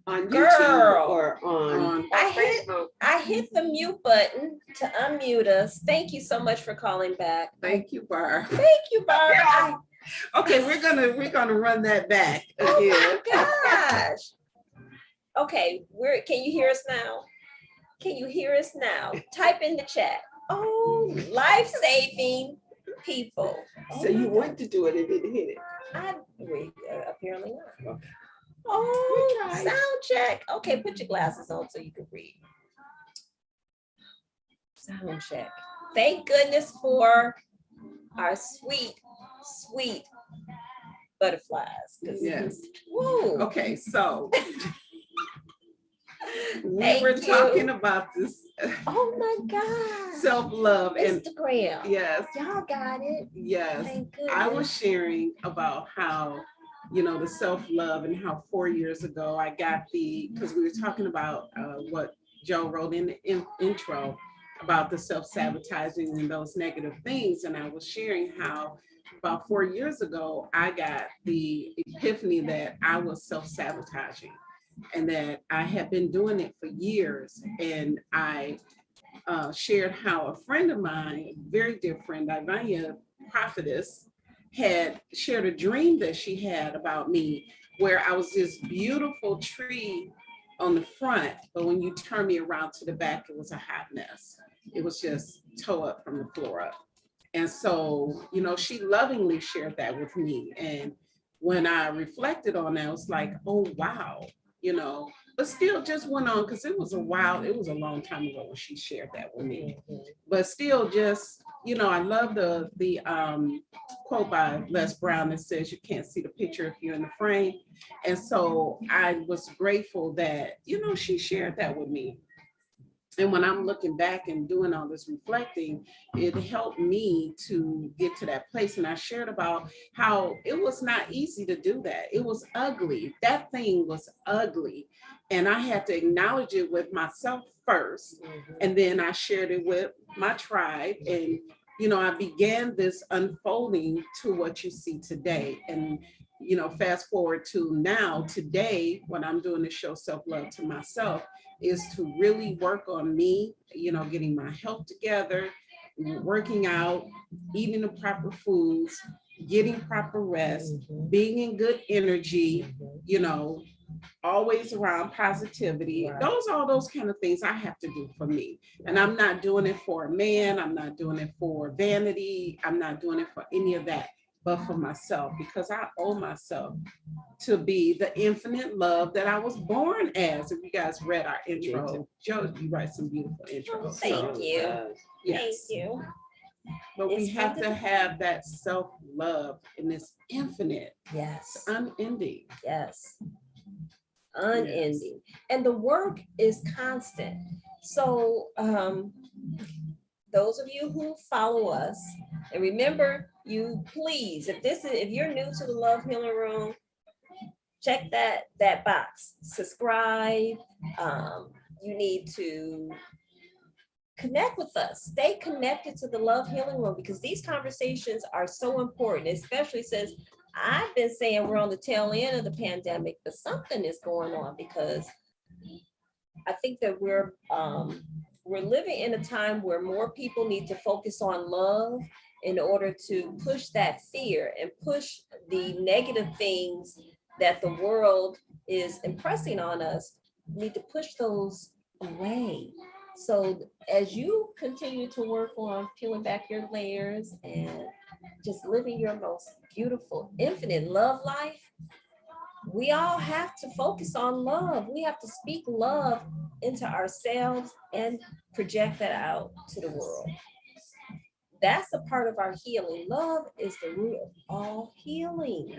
On YouTube Girl. or on I hit the mute button to unmute us. Thank you so much for calling back. Thank you, Barb. Thank you, Barb. Okay, we're gonna run that back again. Oh my gosh. Okay, can you hear us now? Can you hear us now? Type in the chat. Oh, life-saving people. So you went to do it and didn't hit it. Apparently not. Okay. Oh, Okay. sound check. Okay, put your glasses on so you can read. Sound check. Thank goodness for our sweet, sweet butterflies. Yes. Woo. Okay, so we Thank were you. talking about this Oh my God. self-love and Instagram. yes. Y'all got it. Yes. Thank goodness. I was sharing about how, you know, the self-love and how 4 years ago I got because we were talking about what Joe wrote in the intro about the self-sabotaging and those negative things. And I was sharing how about 4 years ago, I got the epiphany that I was self-sabotaging and that I had been doing it for years. And I shared how a friend of mine, very dear friend, Ivania Prophetess, had shared a dream that she had about me where I was this beautiful tree on the front, but when you turn me around to the back, it was a hot mess. It was just toe up from the floor up. And so, you know, she lovingly shared that with me. And when I reflected on that, I was like, oh, wow, you know, but still just went on because it was a long time ago when she shared that with me. But still just, you know, I love the quote by Les Brown that says you can't see the picture if you're in the frame. And so I was grateful that, you know, she shared that with me. And when I'm looking back and doing all this reflecting, it helped me to get to that place. And I shared about how it was not easy to do that. It was ugly. That thing was ugly. And I had to acknowledge it with myself first. And then I shared it with my tribe. And, you know, I began this unfolding to what you see today. And, you know, fast forward to now, today, when I'm doing the show Self-Love to Myself, is to really work on me, you know, getting my health together, working out, eating the proper foods, getting proper rest, being in good energy, you know, always around positivity. Right. All those kind of things I have to do for me. And I'm not doing it for a man. I'm not doing it for vanity. I'm not doing it for any of that, but for myself, because I owe myself to be the infinite love that I was born as. If you guys read our intro, Joe, you write some beautiful intros. Thank you. Yes. Thank you. But we have to have that self-love in this infinite, Yes. unending. Yes. Unending. And the work is constant. So those of you who follow us, and remember, you please, if you're new to the Love Healing Room, check that box, subscribe. You need to connect with us, stay connected to the Love Healing Room, because these conversations are so important, especially since I've been saying we're on the tail end of the pandemic, but something is going on, because I think that we're living in a time where more people need to focus on love in order to push that fear and push the negative things that the world is impressing on us. We need to push those away. So as you continue to work on peeling back your layers and just living your most beautiful, infinite love life, we all have to focus on love. We have to speak love into ourselves and project that out to the world. That's a part of our healing. Love is the root of all healing.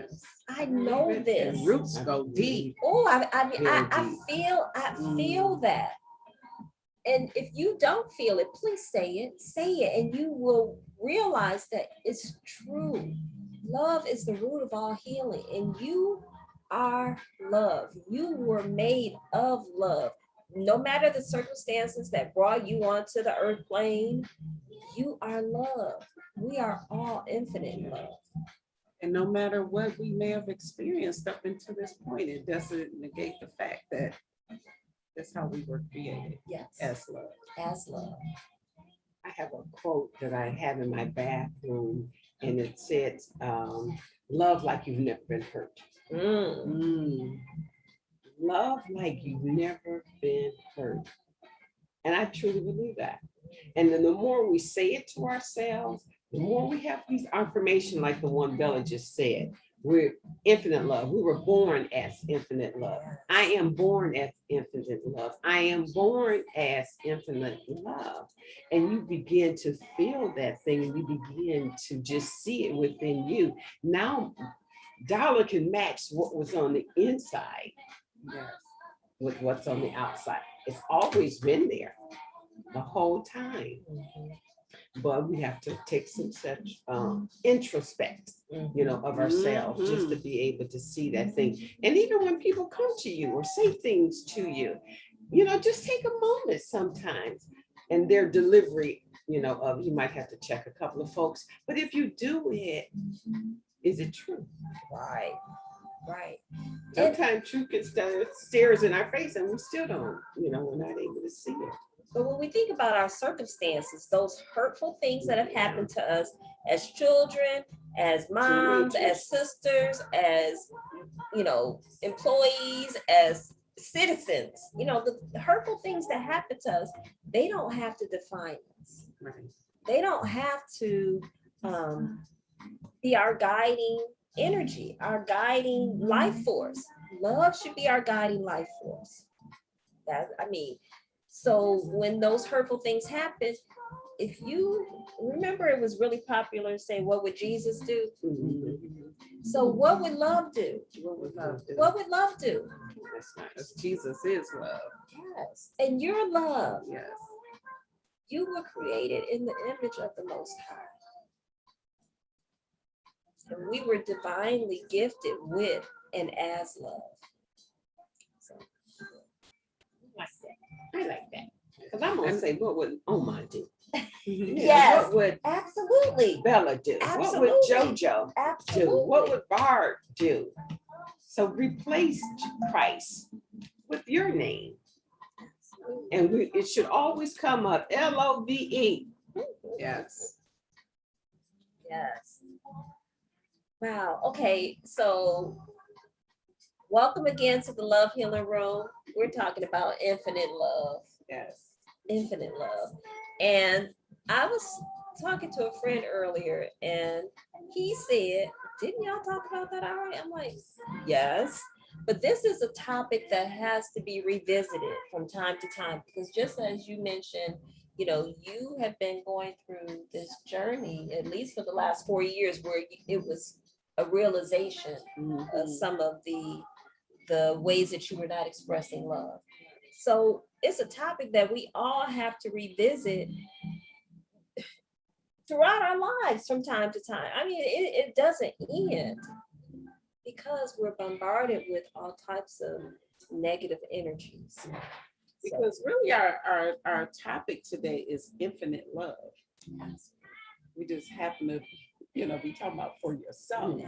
I know this. The roots go deep. Oh, I feel that. And if you don't feel it, please say it, and you will realize that it's true. Love is the root of all healing, and you are love. You were made of love. No matter the circumstances that brought you onto the earth plane, you are love. We are all infinite love. And no matter what we may have experienced up until this point, it doesn't negate the fact that that's how we were created Yes, as love. as love. I have a quote that I have in my bathroom, and it says, love like you've never been hurt. Mm. Love like you've never been hurt. And I truly believe that. And then the more we say it to ourselves, the more we have these affirmation like the one Bella just said. We're infinite love. We were born as infinite love. I am born as infinite love. I am born as infinite love. And you begin to feel that thing and you begin to just see it within you. Now, dollar can match what was on the inside Yes. with what's on the outside. It's always been there the whole time. But we have to take some such introspect, of ourselves, just to be able to see that thing. And even when people come to you or say things to you, just take a moment sometimes. And their delivery, of you might have to check a couple of folks. But if you do it, is it true? Right, right. Sometimes truth gets stares in our face and we still don't, we're not able to see it. But when we think about our circumstances, those hurtful things that have happened to us as children, as moms, as sisters, as, employees, as citizens, the hurtful things that happen to us, they don't have to define us. Right. They don't have to be our guiding energy, our guiding life force. Love should be our guiding life force. So when those hurtful things happen, if you remember, it was really popular to say, what would Jesus do? So what would love do? What would love do? What would love do? That's not, because Jesus is love. Yes. And your love, Yes. you were created in the image of the Most High. And we were divinely gifted with and as love. So, I like that. Because I'm gonna say, what would Oma do? Yes. What would absolutely. Bella do? Absolutely. What would JoJo do? Absolutely. What would Bart do? So replace Christ with your name. And it should always come up LOVE. Yes. Yes. Wow. Okay. So welcome again to the Love Healing Room. We're talking about infinite love. Yes. Infinite love. And I was talking to a friend earlier and he said, didn't y'all talk about that already? I'm like, yes. But this is a topic that has to be revisited from time to time, because just as you mentioned, you have been going through this journey, at least for the last 4 years, where it was a realization of some of the ways that you were not expressing love. So it's a topic that we all have to revisit throughout our lives from time to time. I mean, it doesn't end because we're bombarded with all types of negative energies. Because really our topic today is infinite love. We just happen to, be talking about for yourself,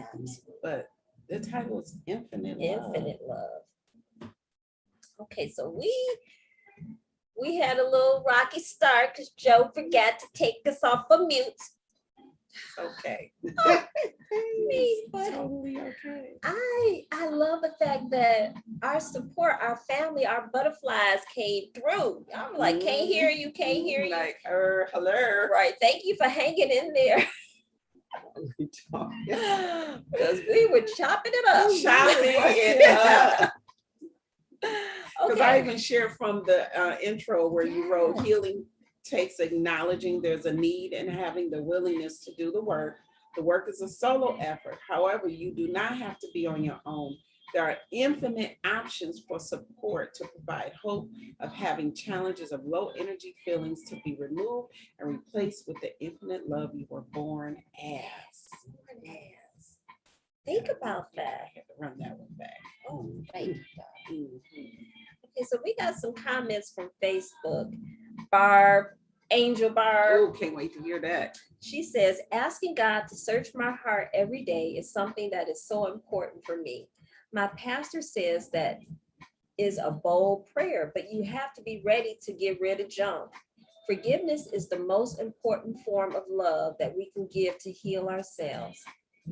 but the title is infinite love. Infinite love. Okay, so we had a little rocky start because Joe forgot to take us off of mute. Okay. But Totally okay. I love the fact that our support, our family, our butterflies came through. I'm like, can't hear you, can't hear you. Like, hello. Right. Thank you for hanging in there. Because we were chopping it up. Chopping it up. Because I Okay. even shared from the intro where you wrote, healing takes acknowledging there's a need and having the willingness to do the work. The work is a solo effort. However, you do not have to be on your own. There are infinite options for support to provide hope of having challenges of low energy feelings to be removed and replaced with the infinite love you were born as. Think about that. I had to run that one back. Oh, thank you. Mhm. Okay, so we got some comments from Facebook. Barb Angel Barb. Oh, can't wait to hear that. She says, asking God to search my heart every day is something that is so important for me. My pastor says that is a bold prayer, but you have to be ready to get rid of junk. Forgiveness is the most important form of love that we can give to heal ourselves.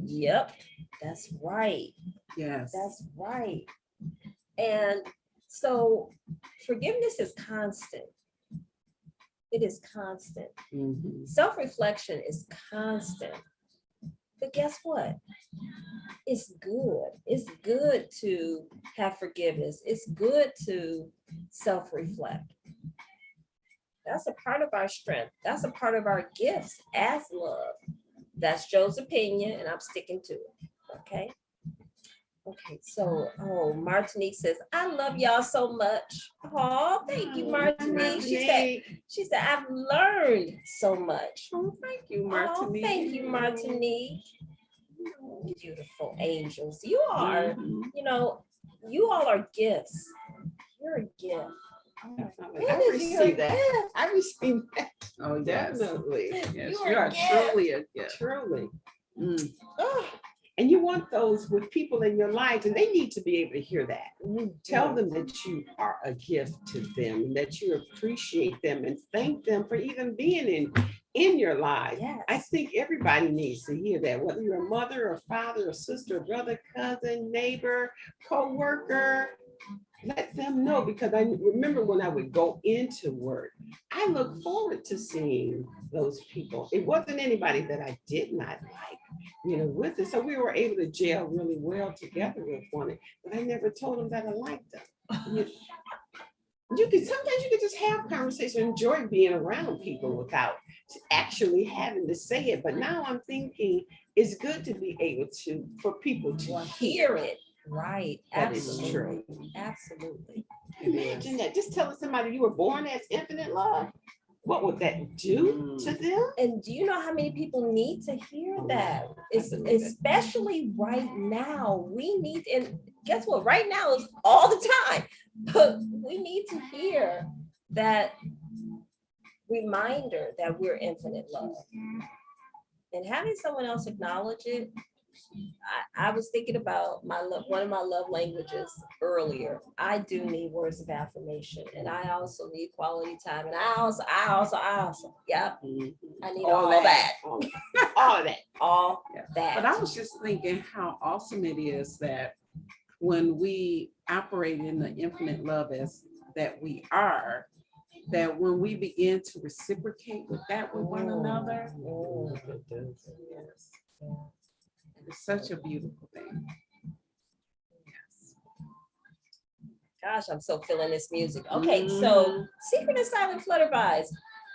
Yep, that's right. Yes. That's right. And so forgiveness is constant. It is constant. Mhm. Self-reflection is constant. But guess what? It's good. It's good to have forgiveness. It's good to self-reflect. That's a part of our strength. That's a part of our gifts as love. That's Joe's opinion, and I'm sticking to it. Okay. Okay, so Martinique says, I love y'all so much. Oh, thank you, Martinique. She said, I've learned so much. Oh, thank you, Oh, Martinique. thank you, Martinique. Beautiful angels. You are, Mhm. you know, you all are gifts. You're a gift. Definitely. What I is your receive that. gift? I receive that. Oh, yes. Definitely. Yes, You you are are a gift. truly a gift. Truly. Mm. Oh, And you want those with people in your life, and they need to be able to hear that. Tell them that you are a gift to them, and that you appreciate them and thank them for even being in your life. yes. I think everybody needs to hear that, whether you're a mother or father or sister, or brother, cousin, neighbor, co-worker. Let them know, because I remember when I would go into work, I look forward to seeing those people. It wasn't anybody that I did not like, with it. So we were able to gel really well together with one another, but I never told them that I liked them. Sometimes you could just have conversation, enjoy being around people without actually having to say it. But now I'm thinking it's good to be able to, for people to Hear it. Right. That is Absolutely. true. Absolutely. Imagine that. Just telling somebody you were born as infinite love. What would that do to them? And do you know how many people need to hear that? It's believe it. especially right now. We need, and guess what? Right now is all the time. But we need to hear that reminder that we're infinite love. And having someone else acknowledge it, I was thinking about one of my love languages earlier. I do need words of affirmation, and I also need quality time, and I also, yep, I need all that, All that. all Yeah. that. But I was just thinking how awesome it is that when we operate in the infinite love as that we are, that when we begin to reciprocate with that with one another, yes, it's such a beautiful thing. Yes. Gosh, I'm so feeling this music. Okay, so secret and silent flutterbies.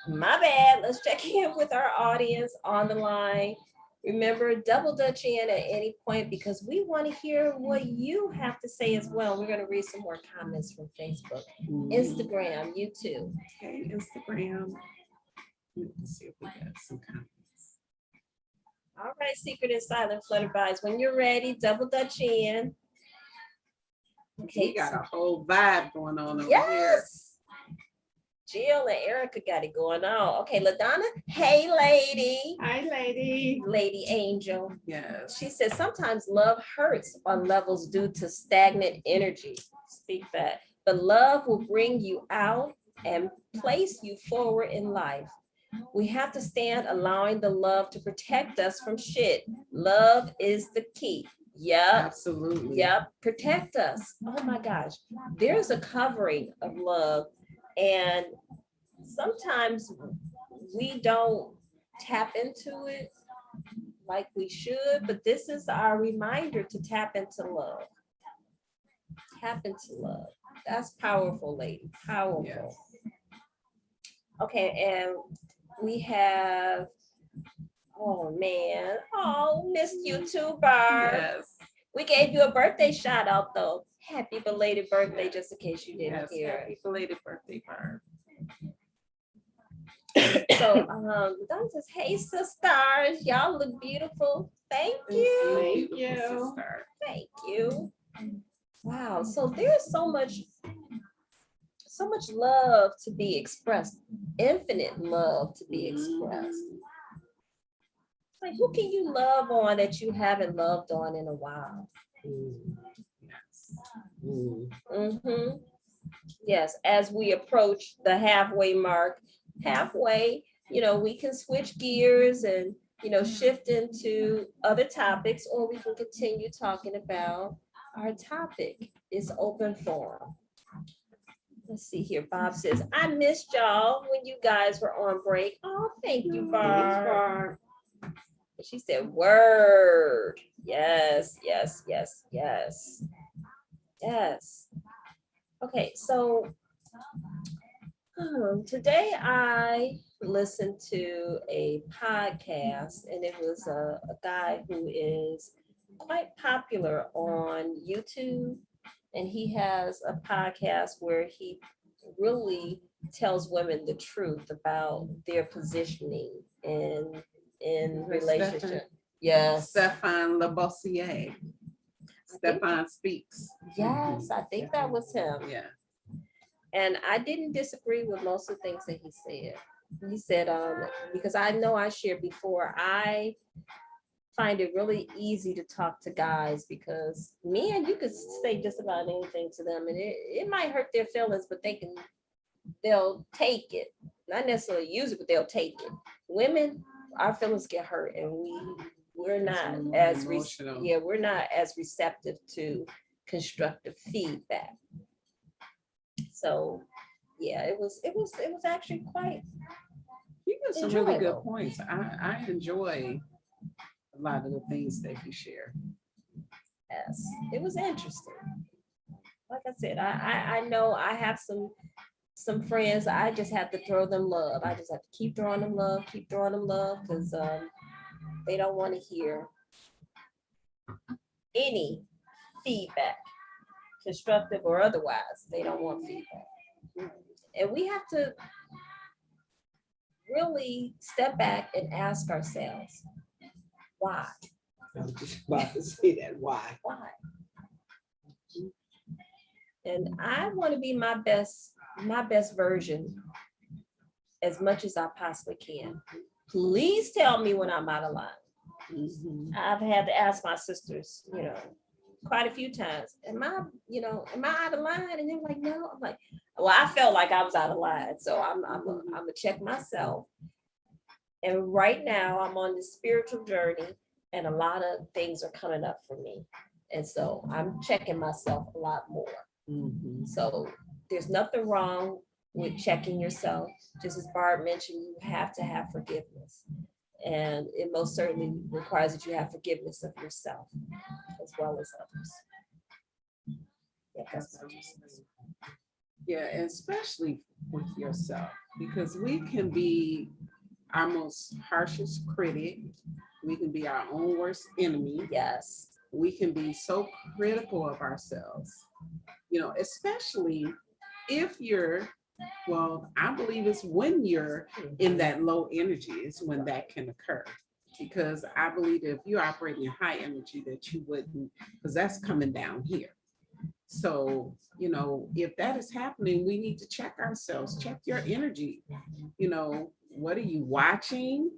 My bad. Let's check in with our audience on the line. Remember, double dutch in at any point because we want to hear what you have to say as well. We're going to read some more comments from Facebook, Instagram, YouTube. Okay, Instagram. Let's see if we got some comments. All right, secret and silent flutterbies. When you're ready, double dutch in. Okay, We got a whole vibe going on over here. yes. Jill and Erica got it going on. Okay, LaDonna, hey lady. Hi, lady. Lady Angel. Yes. She says sometimes love hurts on levels due to stagnant energy. Speak that. But love will bring you out and place you forward in life. We have to stand allowing the love to protect us from shit. Love is the key. Yep. Absolutely. Yep. Protect us. Oh my gosh. There's a covering of love. And sometimes we don't tap into it like we should, but this is our reminder to tap into love. Tap into love. That's powerful, lady. Powerful. Yes. Okay, and we have, oh man, oh, missed you too, Barb. Yes. We gave you a birthday shout out though. Happy belated birthday, just in case you didn't Yes. hear it. Happy belated birthday, Barb. So Don says, hey sisters, y'all look beautiful. Thank you. Thank Beautiful you. sister. Thank you. Wow. So there's so much so much love to be expressed, infinite love to be expressed. Like, who can you love on that you haven't loved on in a while? Mm, Yes. mm. Yes, as we approach the halfway mark, halfway, we can switch gears and, shift into other topics, or we can continue talking about our topic. It's open forum. Let's see here. Bob says, I missed y'all when you guys were on break. Oh, thank you, Thanks, Barb. Barb. She said, word. Yes, yes, yes, yes. Yes. Okay, so today I listened to a podcast, and it was a guy who is quite popular on YouTube. And he has a podcast where he really tells women the truth about their positioning in relationship. Yes. Stefan Labossiere. Stefan Speaks. Yes, I think that was him. Yeah. And I didn't disagree with most of the things that he said. He said, because I know I shared before, I find it really easy to talk to guys because men, you could say just about anything to them, and it might hurt their feelings, but they'll take it. Not necessarily use it, but they'll take it. Women, our feelings get hurt, and we're not as emotional. we're not as receptive to constructive feedback. So yeah, it was actually quite He got some really good enjoyable. points. I enjoy a lot of the things that he shared. Yes, it was interesting. Like I said, I know I have some friends. I just have to throw them love. I just have to keep throwing them love, because they don't want to hear any feedback, constructive or otherwise. They don't want feedback, and we have to really step back and ask ourselves, why? I was just about to say that. Why? Why? And I want to be my best version as much as I possibly can. Please tell me when I'm out of line. Mhm. I've had to ask my sisters, quite a few times, am I out of line? And they're like, no. I'm like, well, I felt like I was out of line. So I'm gonna check myself. And right now I'm on this spiritual journey, and a lot of things are coming up for me. And so I'm checking myself a lot more. Mhm. So there's nothing wrong with checking yourself. Just as Barb mentioned, you have to have forgiveness. And it most certainly requires that you have forgiveness of yourself as well as others. Yeah, that's what I'm saying. Yeah, and especially with yourself, because we can be our most harshest critic. We can be our own worst enemy. Yes. We can be so critical of ourselves, especially if you're, well, I believe it's when you're in that low energy is when that can occur. Because I believe if you're operating in high energy that you wouldn't, because that's coming down here. So, if that is happening, we need to check ourselves, check your energy. What are you watching?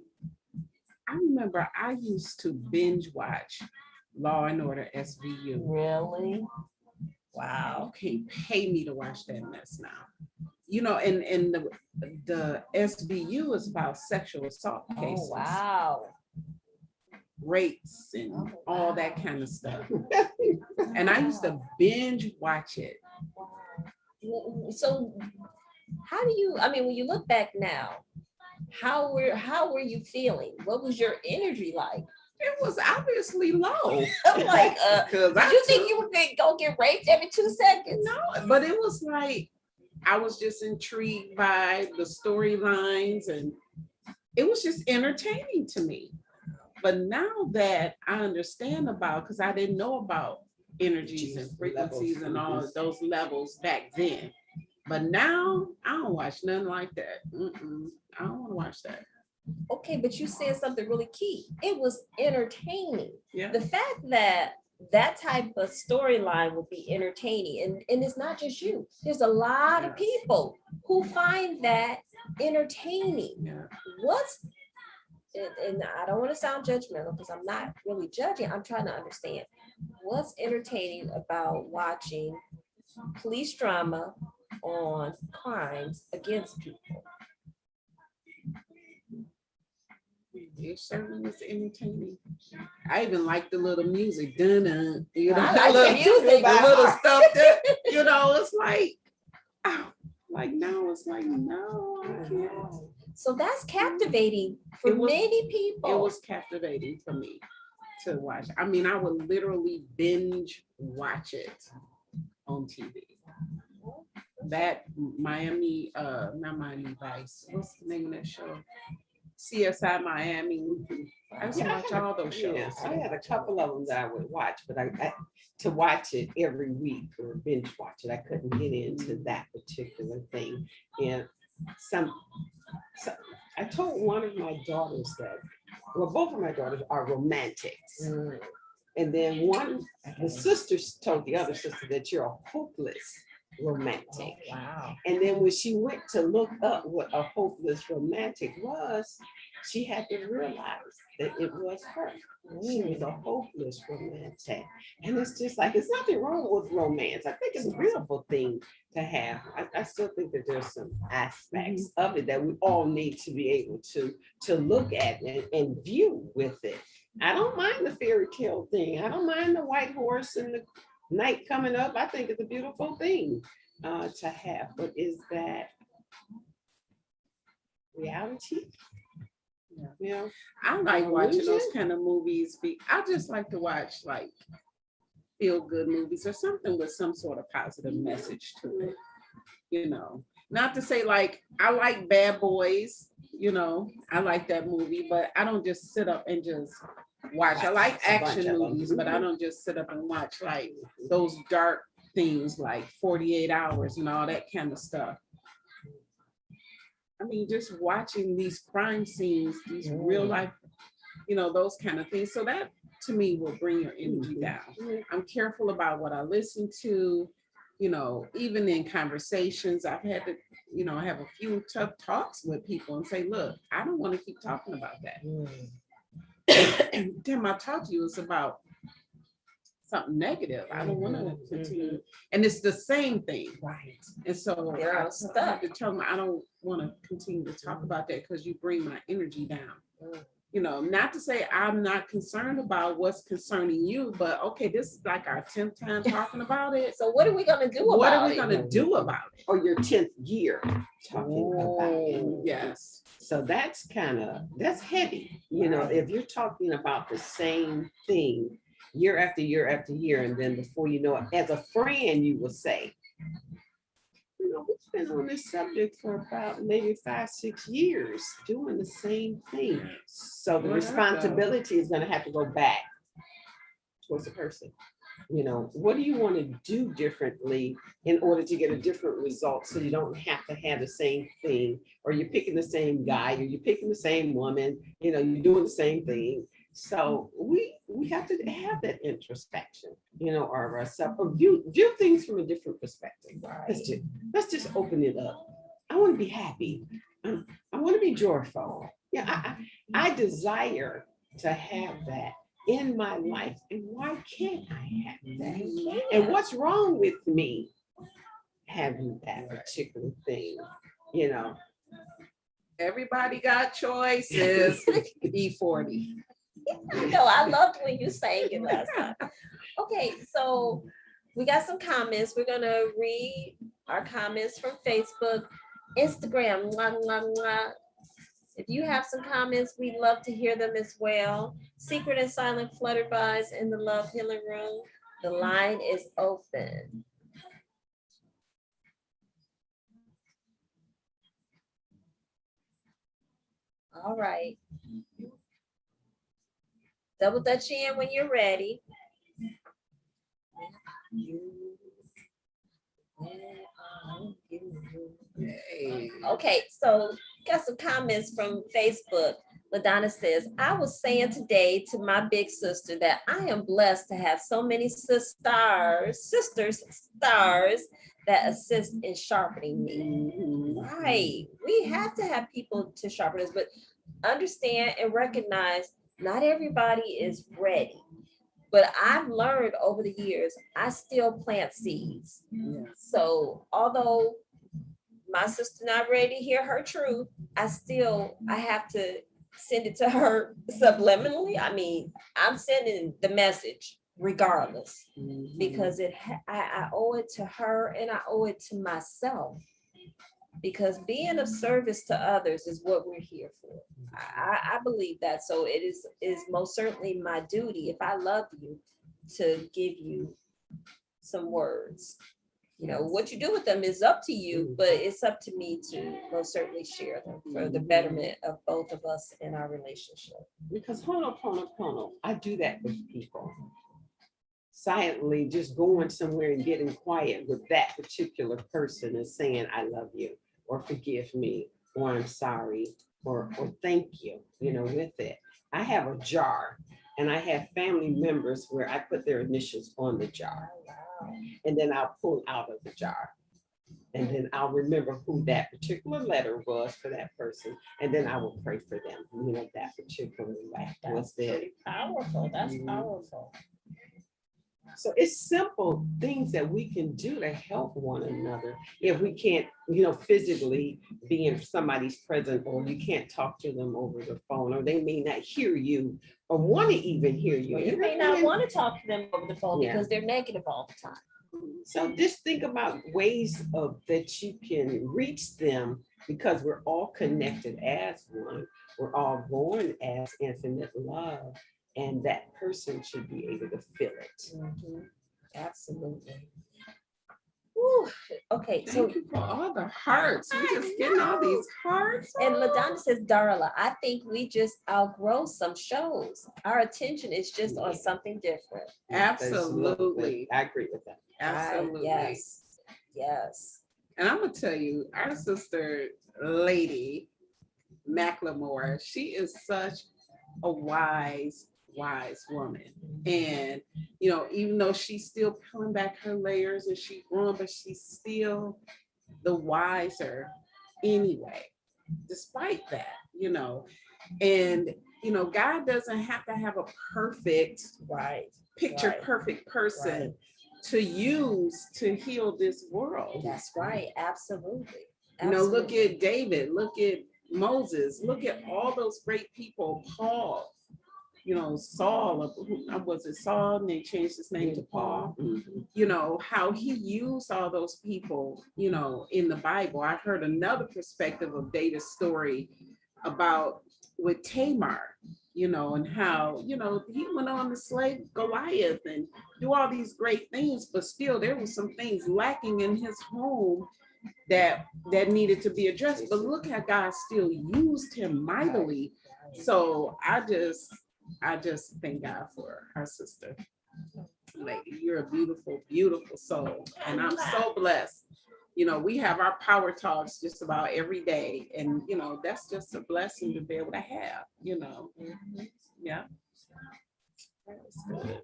I remember I used to binge watch Law and Order SVU. Really? Wow. You can't pay me to watch that mess now. And the SVU is about sexual assault cases. Oh, wow. Rapes and all that kind of stuff. And I used to binge watch it. So how do you, when you look back now, how were you feeling? What was your energy like? It was obviously low. I'm like, Because did you think you were gonna get raped every 2 seconds? No, but it was like I was just intrigued by the storylines, and it was just entertaining to me. But now that I understand about, because I didn't know about energies and frequencies and all of those levels back then. But now I don't watch nothing like that. I don't want to watch that. Okay, but you said something really key. It was entertaining. Yeah. The fact that that type of storyline would be entertaining. And it's not just you. There's a lot of Yes. people who find that entertaining. Yeah. What's and I don't want to sound judgmental because I'm not really judging. I'm trying to understand what's entertaining about watching police drama on crimes against people. It certainly is entertaining. I even like the little music, dun you know, I the like the little, music. the little stuff that, you know, it's like, oh, like no, it's like no, I can't. So that's captivating for It was- many people. It was captivating for me to watch. I mean, I would literally binge watch it on TV. That Miami, not Miami Vice, what's the name of that show? CSI Miami. I used to Yeah, I watch had all those shows. Yeah, I had a couple of them that I would watch, but I to watch it every week or binge watch it, I couldn't get into that particular thing. And some I told one of my daughters that, well, both of my daughters are romantics. Mm. And then the sisters told the other sister that you're a hopeless romantic. Wow. And then when she went to look up what a hopeless romantic was, she had to realize that it was her. She was a hopeless romantic. And it's just like, it's nothing wrong with romance. I think it's a beautiful thing to have. I still think that there's some aspects of it that we all need to be able to look at and view with it. I don't mind the fairy tale thing. I don't mind the white horse and the night coming up. I think it's a beautiful thing to have, but is that reality? Yeah. You know, I like watching those Illusion? kind of movies. I just like to watch like feel good movies or something with some sort of positive message to it. You know, not to say like I like Bad Boys, you know, I like that movie, but I don't just sit up and just watch. I like A bunch action of them. movies, but I don't just sit up and watch like those dark things like 48 Hours and all that kind of stuff. I mean, just watching these crime scenes, these real life, you know, those kind of things. So that to me will bring your energy down. I'm careful about what I listen to, you know, even in conversations, I've had to, you know, have a few tough talks with people and say, look, I don't want to keep talking about that. Every time I talk to you, it's about something negative. I don't want to continue. And it's the same thing. Right. And so They're I all have stuck. to tell them, I don't want to continue to talk about that because you bring my energy down. You know, not to say I'm not concerned about what's concerning you, but okay, this is like our 10th time talking about it. So what are we gonna do What about are we it? gonna do about it? or your 10th year talking about it. Yes. So that's heavy, you know, if you're talking about the same thing year after year after year, and then before you know it, as a friend, you will say, you know, we've been on this subject for about maybe 5-6 years doing the same thing. So the Where'd that go? responsibility is gonna have to go back towards the person. You know, what do you want to do differently in order to get a different result? So you don't have to have the same thing, or you're picking the same guy, or you're picking the same woman, you know, you're doing the same thing. So we have to have that introspection, you know, or ourselves, or view things from a different perspective. Let's just open it up. I want to be happy. I want to be joyful. Yeah, I desire to have that in my life. And why can't I have that? And what's wrong with me having that particular thing, you know? Everybody got choices. E40. No, I loved when you sang it last time. Okay, so we got some comments. We're gonna read our comments from Facebook, Instagram. Mwah, mwah, mwah. If you have some comments, we'd love to hear them as well. Secret and silent flutterbies in the Love Healing Room. The line is open. All right. Double dutch in when you're ready. Hey. Okay, so got some comments from Facebook. LaDonna says, I was saying today to my big sister that I am blessed to have so many sisters, stars that assist in sharpening me. Mhm. Right. We have to have people to sharpen us, but understand and recognize not everybody is ready. But I've learned over the years, I still plant seeds. Yes. So although my sister not ready to hear her truth, I have to send it to her subliminally. I mean, I'm sending the message regardless Mhm. because I owe it to her and I owe it to myself. Because being of service to others is what we're here for. I believe that. So it is most certainly my duty, if I love you, to give you some words. You know, what you do with them is up to you, but it's up to me to most certainly share them for the betterment of both of us in our relationship. Because honoponopono, I do that with people. Silently just going somewhere and getting quiet with that particular person and saying, I love you, or forgive me, or I'm sorry, or thank you, with it. I have a jar and I have family members where I put their initials on the jar. And then I'll pull out of the jar. And then I'll remember who that particular letter was for that person. And then I will pray for them, that particular way. That's pretty powerful. That's powerful. So it's simple things that we can do to help one another. If we can't, physically be in somebody's presence, or you can't talk to them over the phone, or they may not hear you or want to even hear you. Well, you may not want to talk to them over the phone Yeah. because they're negative all the time. So just think about ways that you can reach them, because we're all connected as one. We're all born as infinite love, and that person should be able to feel it. Absolutely. Whew. Okay, so Thank you for all the hearts. We're just getting all these hearts. and LaDonna says, Darla, I think we just outgrow some shows. Our attention is just on something different. Absolutely. I agree with that. Absolutely. Yes. Yes. And I'm gonna tell you, our sister Lady Macklemore, she is such a wise woman. And even though she's still peeling back her layers and she's growing, but she's still the wiser anyway, despite that, and God doesn't have to have a perfect picture perfect person to use to heal this world. That's right. Absolutely. Look at David, look at Moses, look at all those great people, Paul, Saul, was it Saul, and they changed his name to Paul. How he used all those people, in the Bible. I've heard another perspective of David's story about with Tamar, and how, he went on to slay Goliath and do all these great things, but still there was some things lacking in his home that needed to be addressed. But look how God still used him mightily. So I just thank God for our sister. Lady, you're a beautiful, beautiful soul. And I'm so blessed. We have our power talks just about every day. And, that's just a blessing to be able to have, Yeah. That's good.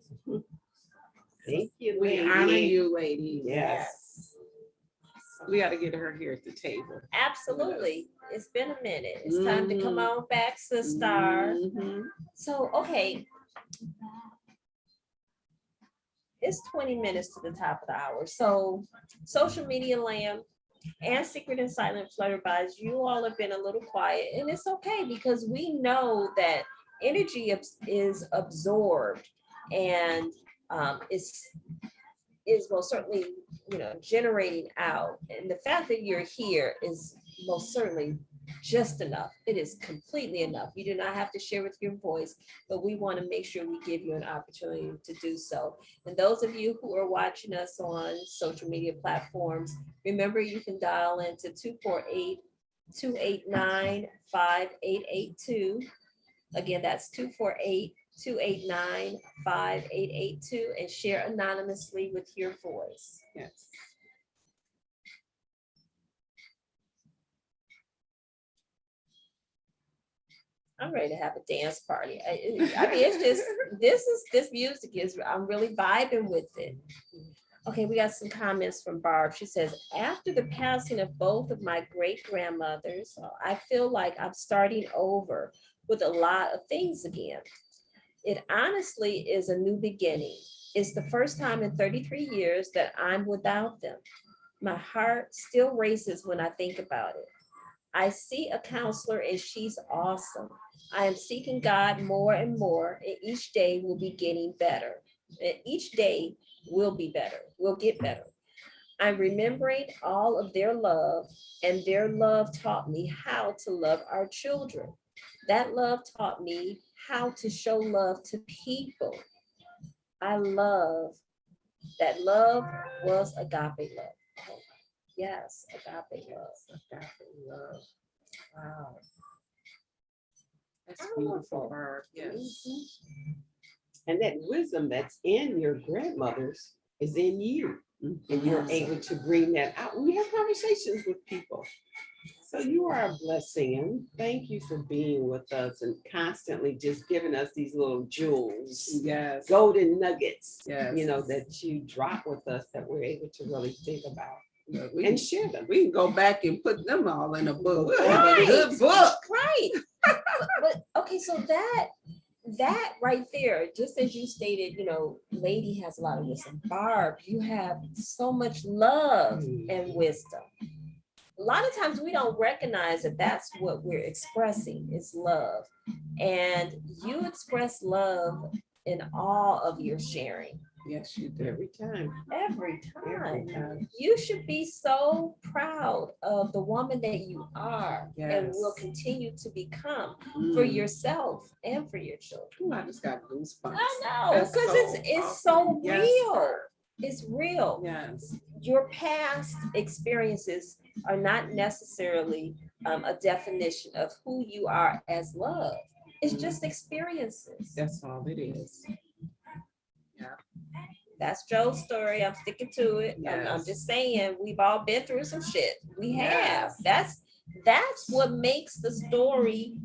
Thank you, We lady. honor you, lady. Yes. We got to get her here at the table. Absolutely. It's been a minute. It's time to come on back, sister. Mhm. So, okay. It's 20 minutes to the top of the hour. So, social media land and secret and silent flutterbies, you all have been a little quiet, and it's okay because we know that energy is absorbed and is most certainly, generating out. And the fact that you're here is most certainly just enough. It is completely enough. You do not have to share with your voice, but we want to make sure we give you an opportunity to do so. And those of you who are watching us on social media platforms, remember you can dial into 248-289-5882. Again, that's 248-289-5882, and share anonymously with your voice. Yes. I'm ready to have a dance party. I mean, it's just, this music is, I'm really vibing with it. Okay, we got some comments from Barb. She says, after the passing of both of my great grandmothers, I feel like I'm starting over with a lot of things again. It honestly is a new beginning. It's the first time in 33 years that I'm without them. My heart still races when I think about it. I see a counselor and she's awesome. I am seeking God more and more, and each day will be getting better. And each day will be better, will get better. I'm remembering all of their love, and their love taught me how to love our children. That love taught me how to show love to people. I love that love was agape love. Oh, yes, agape love. Agape love. Wow. That's Powerful. beautiful, Barb. Yes. And that wisdom that's in your grandmothers is in you. And you're able to bring that out. We have conversations with people. So you are a blessing. And thank you for being with us and constantly just giving us these little jewels, Yes. golden nuggets, Yes. you know, that you drop with us that we're able to really think about Yeah, we and can, share them. we can go back and put them all in a book. We'll have a Right. good book. Right. But okay, so that right there, just as you stated, you know, Lady has a lot of wisdom. Barb, you have so much love and wisdom. A lot of times we don't recognize that that's what we're expressing is love. And you express love in all of your sharing. Yes, you do. Every time. Every Every time. time. You should be so proud of the woman that you are and Yes. will continue to become for Mm. yourself and for your children. Ooh, I just got goosebumps. I know, That's because so it's so awesome. Yes, real. Barb. It's real. Yes. Your past experiences are not necessarily a definition of who you are as love. It's just experiences. That's all it is. That's Joe's story. I'm sticking to it. I'm Yes. just saying we've all been through some shit. We have. Yes. That's what makes the story,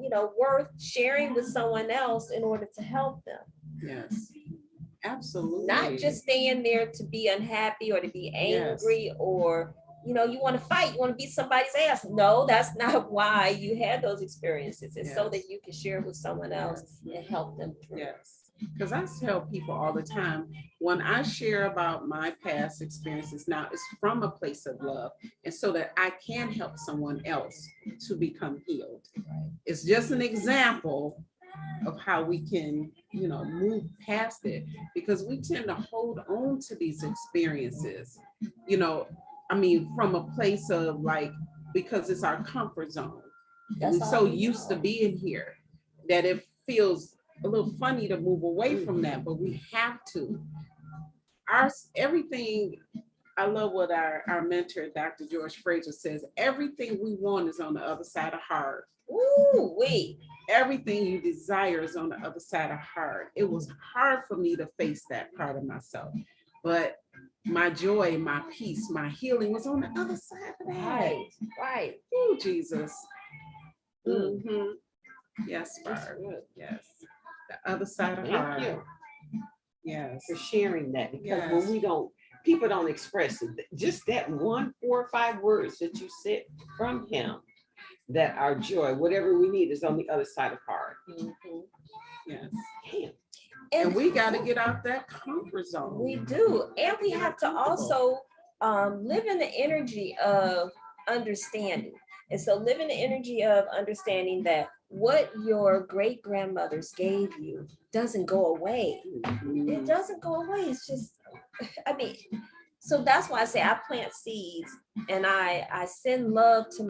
you know, worth sharing with someone else in order to help them. Yes. Absolutely. Not just staying there to be unhappy or to be angry or, you know, you want to fight, you want to beat somebody's ass. No, that's not why you had those experiences. It's so Yes. that you can share with someone else and help them through. Yes. Because I tell people all the time, when I share about my past experiences now, it's from a place of love. And so that I can help someone else to become healed. It's just an example of how we can, you know, move past it, because we tend to hold on to these experiences, you know, I mean, from a place of like, because it's our comfort zone. That's We're all so we used know. to being here that it feels a little funny to move away from that, but we have to. Everything, I love what our mentor, Dr. George Fraser says, everything we want is on the other side of hard. Ooh, wait. Everything you desire is on the other side of hard. It was hard for me to face that part of myself, but my joy, my peace, my healing was on the other side of that. Right, right. Oh, Jesus. Mm. Mhm. Yes, That's Barb. good. Yes. The other side of Thank hard. you Yes. for sharing that, because Yes. when we don't, people don't express it. Just that 1, 4, or 5 words that you said from him, that our joy, whatever we need, is on the other side of hard. Mhm. Yes. Damn. And we got to get out that comfort zone. We do, and we Get have to uncomfortable. also live in the energy of understanding. And so live in the energy of understanding that what your great grandmothers gave you doesn't go away. It Mhm. doesn't go away. It's just, I mean, so that's why I say I plant seeds and I send love to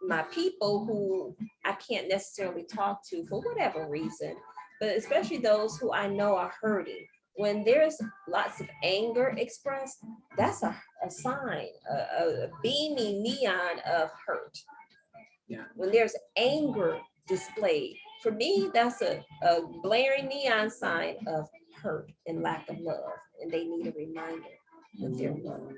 my people who I can't necessarily talk to for whatever reason, but especially those who I know are hurting. When there's lots of anger expressed, that's a sign, a beaming neon of hurt. Yeah. When there's anger displayed, for me, that's a blaring neon sign of hurt and lack of love. And they need a reminder that they're loved.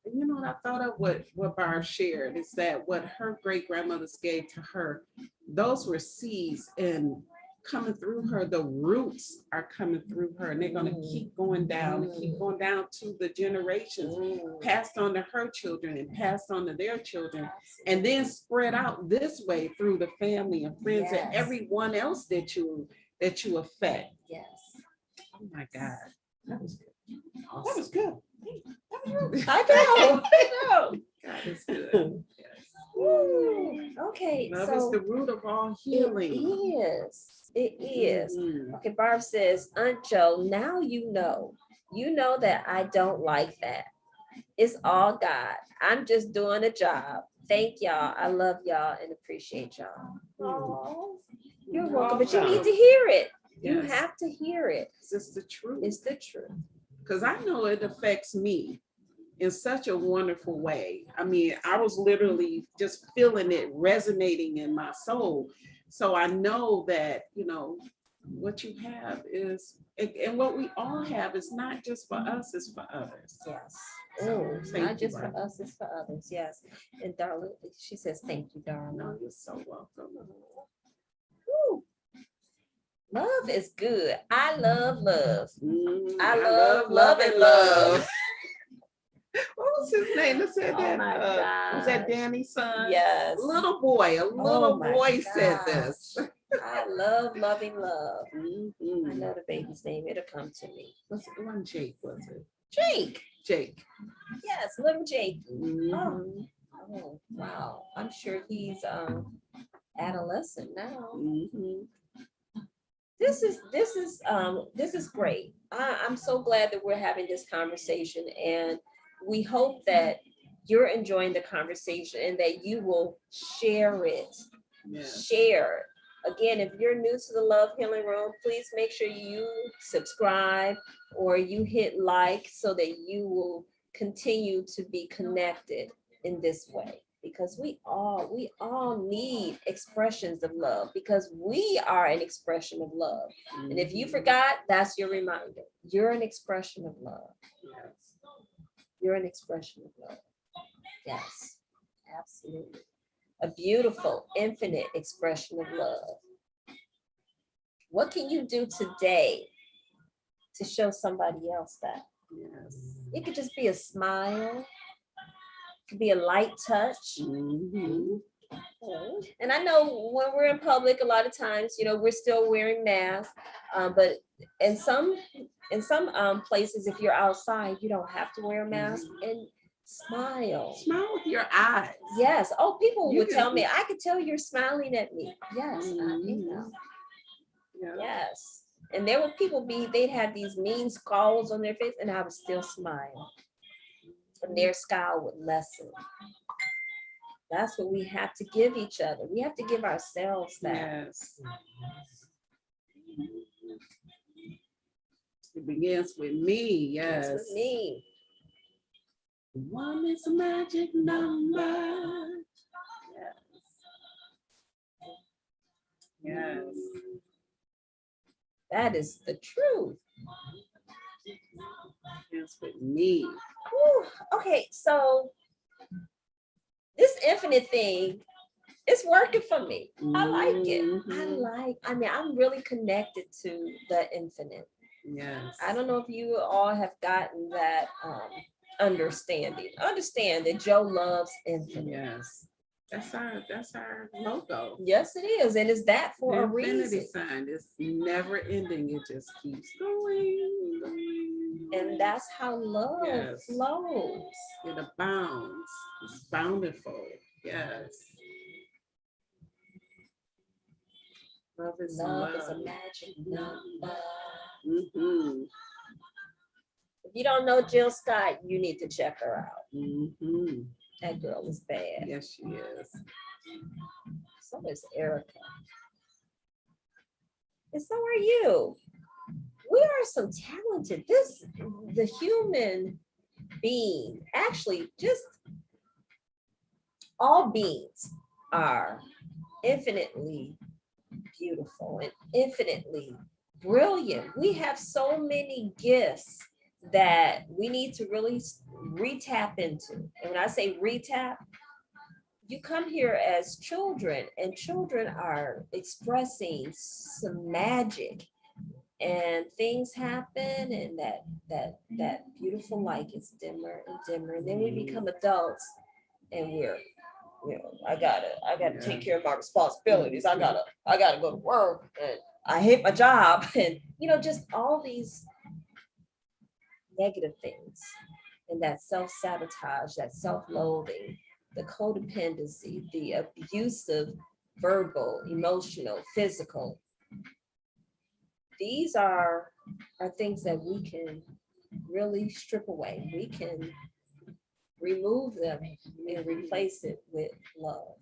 And you know what I thought of, what Barb shared is that what her great grandmothers gave to her, those were seeds, and coming through her, the roots are coming through her, and they're gonna keep going down, and keep going down to the generations, passed on to her children and passed on to their children, and then spread out this way through the family and friends and Yes. everyone else that you affect. Yes. Oh my God. That was good. That was good. I know. I know. God is good. Yes. Woo. Okay, Love is so the root of all it healing. is. It is. Mhm. Okay, Barb says, Aunt Joe, now you know. You know that I don't like that. It's all God. I'm just doing a job. Thank y'all. I love y'all and appreciate y'all. Aw, you're welcome, but you need to hear it. You Yes. have to hear it. It's the truth. It's the truth. Because I know it affects me in such a wonderful way. I mean, I was literally just feeling it resonating in my soul. So I know that, what you have is, and what we all have is not just for us, it's for others. Yes. So, Oh, thank not you, just for Barb. us, it's for others. Yes. And darling, she says, thank you, darling. No, you're so welcome. Woo. Love is good. I love love. I love, love and love. What was his name that said Oh that? my Was that gosh. Danny's son? Yes. Little boy, a little my boy said gosh. this. I love loving love. I Mhm. know the baby's name. It'll come to me. Was it one Jake, was it? Jake. Jake. Yes, little Jake. Mhm. Oh, wow. I'm sure he's adolescent now. Mhm. This is great. I'm so glad that we're having this conversation, and we hope that you're enjoying the conversation and that you will share it. Yes. Share. Again, if you're new to the Love Healing Room, please make sure you subscribe or you hit like so that you will continue to be connected in this way, because we all need expressions of love, because we are an expression of love. And if you forgot, that's your reminder. You're an expression of love. Yes. You're an expression of love. Yes, absolutely. A beautiful, infinite expression of love. What can you do today to show somebody else that? Yes. It could just be a smile. It could be a light touch. Mhm. And I know when we're in public, a lot of times, we're still wearing masks. But in some places, if you're outside, you don't have to wear a mask. And smile. Smile with your eyes. Yes. Oh, people You would can- tell me, I could tell you're smiling at me. Yes, I Mhm. am. Yeah. Yes. And there would they'd have these mean scowls on their face, and I would still smile. And their scowl would lessen. That's what we have to give each other. We have to give ourselves that. Yes. It begins with me. Yes. That's with me. One is a magic number. Yes. Yes. That is the truth. Begins with me. Whew. Okay, so this infinite thing, it's working for me. I like it. Mhm. I'm really connected to the infinite. Yes. I don't know if you all have gotten that understanding. Understand that Joe loves infinite. Yes. That's our logo. Yes, it is. And it's that The for a infinity reason. sign is never ending. It just keeps going. And that's how love Yes. flows. It abounds. It's bountiful. Yes. Love is Love love. is a magic number. Mm-hmm. If you don't know Jill Scott, you need to check her out. Mm-hmm. That girl is bad. Yes, she is. So is Erica. And so are you. We are so talented. The human being, actually, just all beings are infinitely beautiful and infinitely brilliant. We have so many gifts that we need to really re-tap into. And when I say re-tap, you come here as children, and children are expressing some magic, and things happen, and that beautiful light gets dimmer and dimmer, and then we become adults, and I gotta take care of my responsibilities. I gotta go to work, and I hate my job, and just all these negative things, and that self-sabotage, that self-loathing, the codependency, the abusive, verbal, emotional, physical. These are things that we can really strip away. We can remove them and replace it with love.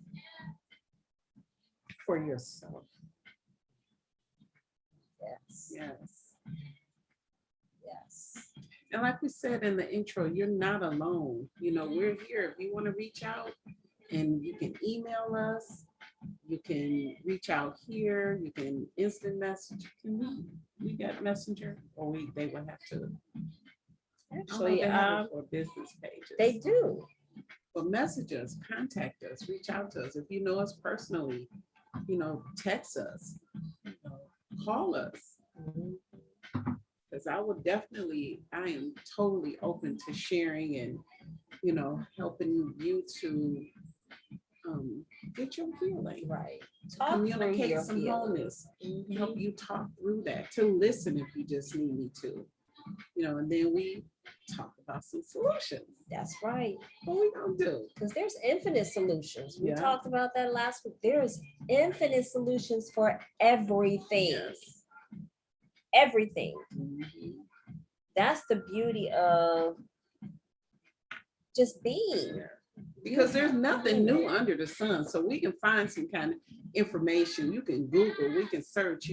For yourself. Yes. Yes. Yes. And like we said in the intro, you're not alone. We're here. If you want to reach out, and you can email us, you can reach out here, you can instant message. We got Messenger, or they would have to. Actually, they have it for business pages. they do. But message us, contact us, reach out to us. If you know us personally, text us, call us. Because I am totally open to sharing and, helping you to get your healing. Right. Talk through Communicate your some feelings. wholeness. Mhm. Help you talk through that, to listen if you just need me to. And then we talk about some solutions. That's right. What we gonna do? Because there's infinite solutions. We Yeah. talked about that last week. There's infinite solutions for everything. Yes. Everything. Mhm. That's the beauty of just being. Yeah. Because there's nothing new under the sun. So we can find some kind of information. You can Google, we can search,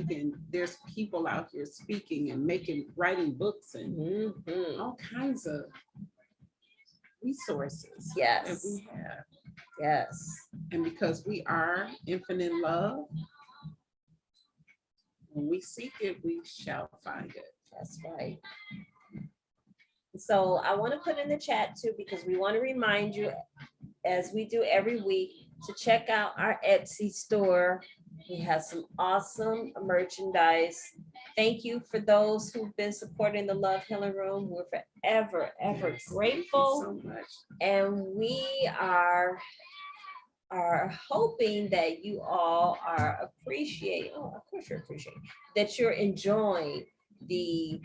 there's people out here speaking and writing books and Mhm. all kinds of resources that Yes. we have. Yes. And because we are infinite love, when we seek it, we shall find it. That's right. So I want to put in the chat too, because we want to remind you, as we do every week, to check out our Etsy store. We have some awesome merchandise. Thank you for those who've been supporting the Love Healing Room. We're forever, ever Yes, grateful. thank you so much. And we are hoping that you all are of course you're appreciating, that you're enjoying the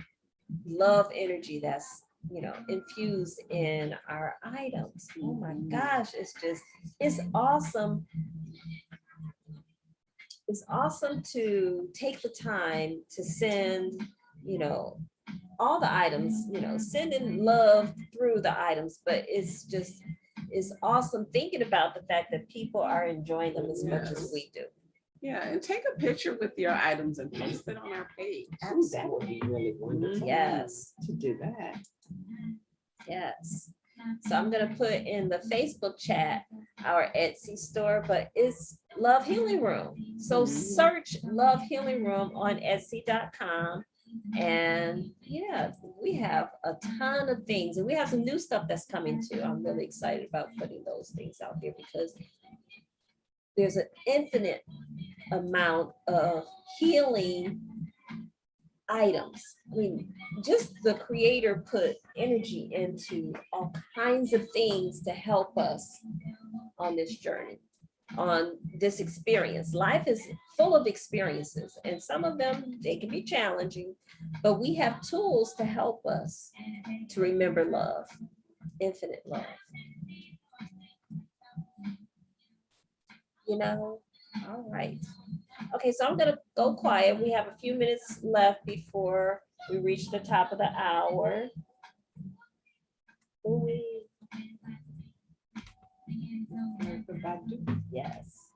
love energy that's infused in our items. Oh my gosh, it's awesome. It's awesome to take the time to send, all the items, sending love through the items, but it's awesome thinking about the fact that people are enjoying them as much as we do. Yeah, and take a picture with your items and post it on our page. Ooh, that would be really wonderful. Yes. To do that. Yes. So I'm going to put in the Facebook chat our Etsy store, but it's Love Healing Room. So search Love Healing Room on Etsy.com. And yeah, we have a ton of things, and we have some new stuff that's coming too. I'm really excited about putting those things out there, because there's an infinite amount of healing items. I mean, just the creator put energy into all kinds of things to help us on this journey, on this experience. Life is full of experiences, and some of them, they can be challenging, but we have tools to help us to remember love, infinite love. All right. Okay, so I'm gonna go quiet. We have a few minutes left before we reach the top of the hour. Yes.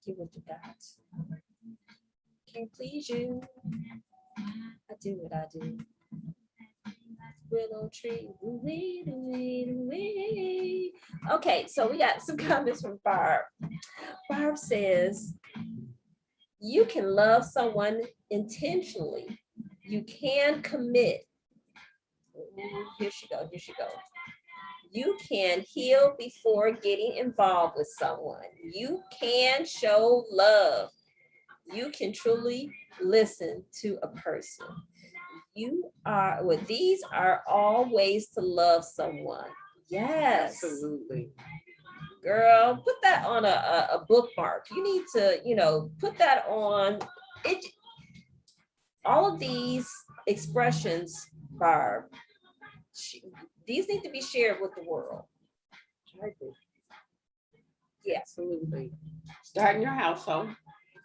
Give what you got. Can't please you. I do what I do. Willow tree. Okay, so we got some comments from Barb. Barb says, you can love someone intentionally You can commit. Here she go, here she go. You can heal before getting involved with someone. You can show love. You can truly listen to a person. These are all ways to love someone. Yes. Absolutely. Girl, put that on a bookmark. You need to, put that on it. All of these expressions, Barb, these need to be shared with the world. Yeah. Absolutely. Start in your household.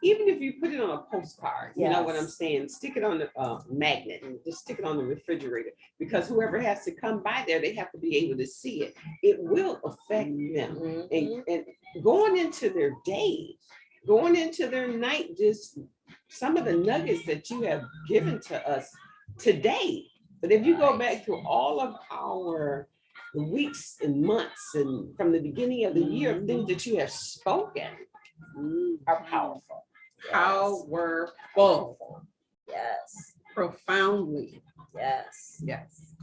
Even if you put it on a postcard, you know what I'm Yes. saying? Stick it on the magnet and just stick it on the refrigerator, because whoever has to come by there, they have to be able to see it. It will affect them. Mhm. And going into their day, going into their night, just some of the nuggets that you have given to us today. But if you go back through all of our weeks and months and from the beginning of the year, things that you have spoken are powerful. Powerful. Yes. Profoundly. Yes. Yes.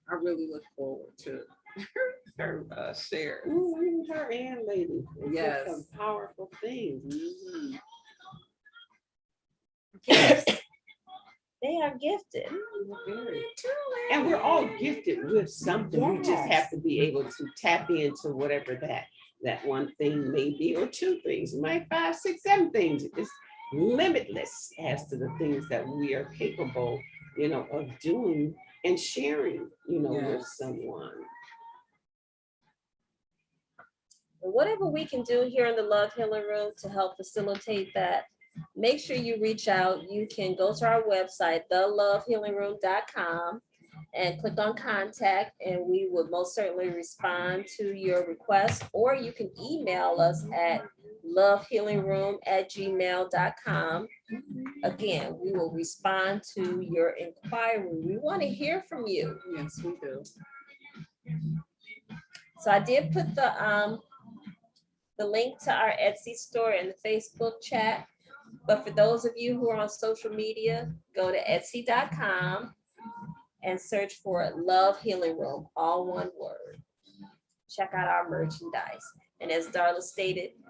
I really look forward to her share. Ooh, her and lady. They said Yes. some powerful things. Mhm. Gifts. They are gifted. And we're all gifted with something. We just Yes. have to be able to tap into whatever that one thing may be, or two things, might 5, 6, 7 things. It's limitless as to the things that we are capable, of doing and sharing, with Yes. someone. Whatever we can do here in the Love Healing Room to help facilitate that, make sure you reach out. You can go to our website, thelovehealingroom.com, and click on contact, and we would most certainly respond to your request. Or you can email us at lovehealingroom@gmail.com. Again, we will respond to your inquiry. We want to hear from you. Yes, we do. So I did put the link to our Etsy store in the Facebook chat. But for those of you who are on social media, go to etsy.com and search for Love Healing Room, all one word. Check out our merchandise. And as Darla stated,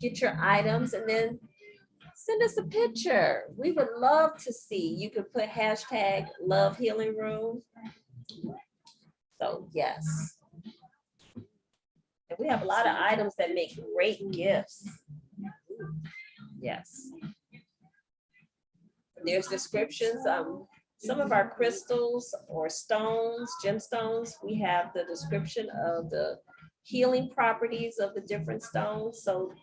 get your items and then send us a picture. We would love to see. You could put hashtag Love Healing Room. So yes. And we have a lot of items that make great gifts. Yes. There's descriptions. Some of our crystals or stones, gemstones, we have the description of the healing properties of the different stones. So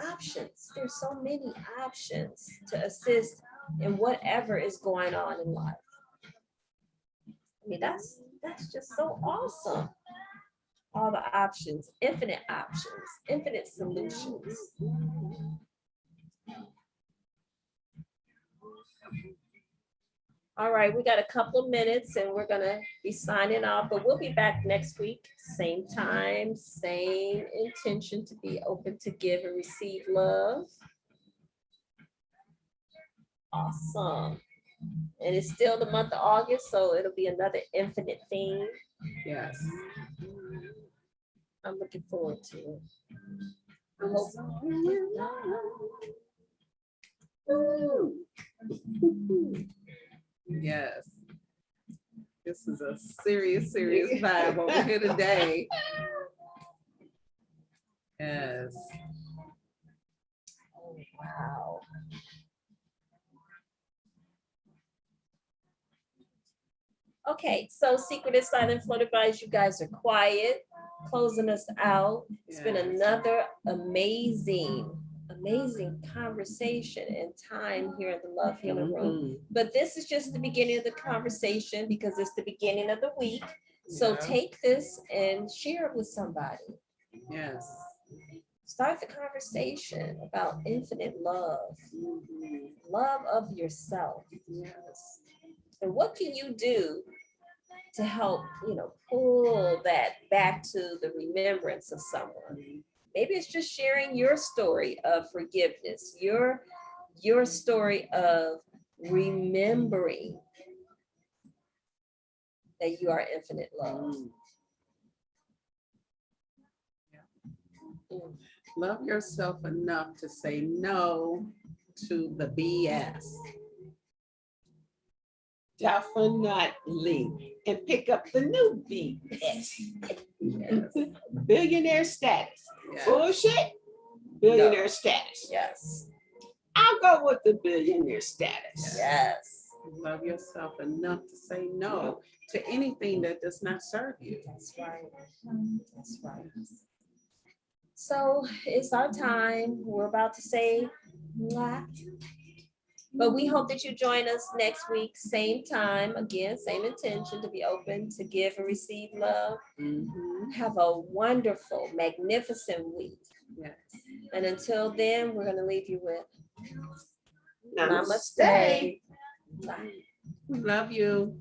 options, there's so many options to assist in whatever is going on in life. I mean, that's just so awesome. All the options, infinite solutions. All right, we got a couple of minutes and we're gonna be signing off, but we'll be back next week, same time, same intention to be open to give and receive love. Awesome. And it's still the month of August, so it'll be another infinite theme. Yes. I'm looking forward to it. I I'm hope- Yes. This is a serious vibe over here today. Yes. Oh, wow. Okay, so Secret is Silent Float Advice, you guys are quiet, closing us out. It's been Yes. another amazing conversation and time here in the Love Healing Room. Mhm. But this is just the beginning of the conversation because it's the beginning of the week. So Yeah. take this and share it with somebody. Yes. Start the conversation about infinite love, Mhm. love of yourself. Yes. And what can you do to help, pull that back to the remembrance of someone? Maybe it's just sharing your story of forgiveness, your your story of remembering that you are infinite love. Mm. Love yourself enough to say no to the BS. Definitely. And pick up the new BS. Yes. Billionaire status. Yes. Bullshit. Billionaire status. Yes, I'll go with the billionaire status. yes. Love yourself enough to say no to anything that does not serve you. That's right. That's right. So it's our time. We're about to say mwah. But we hope that you join us next week, same time, again, same intention to be open to give and receive love. Mhm. Have a wonderful, magnificent week. Yes. And until then, we're going to leave you with Namaste. namaste. Bye. Love you.